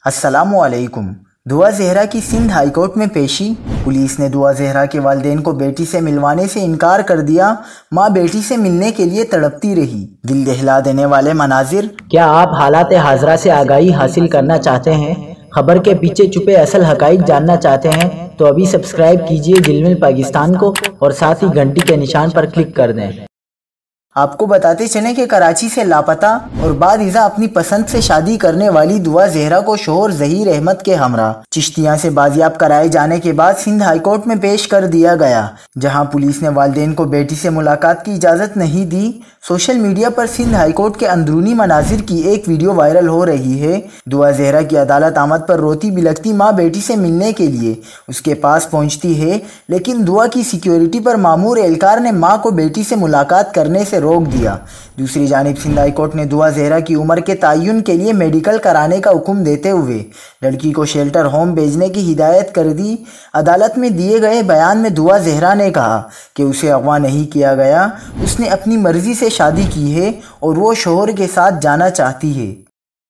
السلام علیکم۔ دعا زہرا کی سندھ ہائی کورٹ میں پیشی۔ پولیس نے دعا زہرا کے والدین کو بیٹی سے ملوانے سے انکار کر دیا۔ ماں بیٹی سے ملنے کے لیے تڑپتی رہی۔ دل دہلا دینے والے مناظر۔ کیا آپ حالات حاضرہ سے آگاہی حاصل کرنا چاہتے ہیں؟ خبر کے پیچھے چھپے اصل حقائق جاننا چاہتے ہیں تو ابھی سبسکرائب کیجئے دل مل پاکستان کو اور ساتھ ہی گھنٹی کے نشان پر کلک کر دیں۔ آپ کو بتاتے چلیں کہ کراچی سے لاپتہ اور بعد ازاں اپنی پسند سے شادی کرنے والی دعا زہرا کو شوہر ظہیر احمد کے ہمراہ چشتیاں سے بازیاب کرائے جانے کے بعد سندھ ہائی کورٹ میں پیش کر دیا گیا، جہاں پولیس نے والدین کو بیٹی سے ملاقات کی اجازت نہیں دی۔ سوشل میڈیا پر سندھ ہائی کورٹ کے اندرونی مناظر کی ایک ویڈیو وائرل ہو رہی ہے۔ دعا زہرا کی عدالت آمد پر روتی بلکتی ماں بیٹی سے ملنے کے لیے اس کے پاس پہنچتی ہے، لیکن دعا کی سیکیورٹی پر مامور اہلکار نے ماں کو بیٹی سے ملاقات کرنے سے روک دیا۔ دوسری جانب سندھ ہائی کورٹ نے دعا زہرا کی عمر کے تعین کے لیے میڈیکل کرانے کا حکم دیتے ہوئے لڑکی کو شیلٹر ہوم بھیجنے کی ہدایت کر دی۔ عدالت میں دیے گئے بیان میں دعا زہرا نے کہا کہ اسے اغوا نہیں کیا گیا، اس نے اپنی مرضی سے شادی کی ہے اور وہ شوہر کے ساتھ جانا چاہتی ہے۔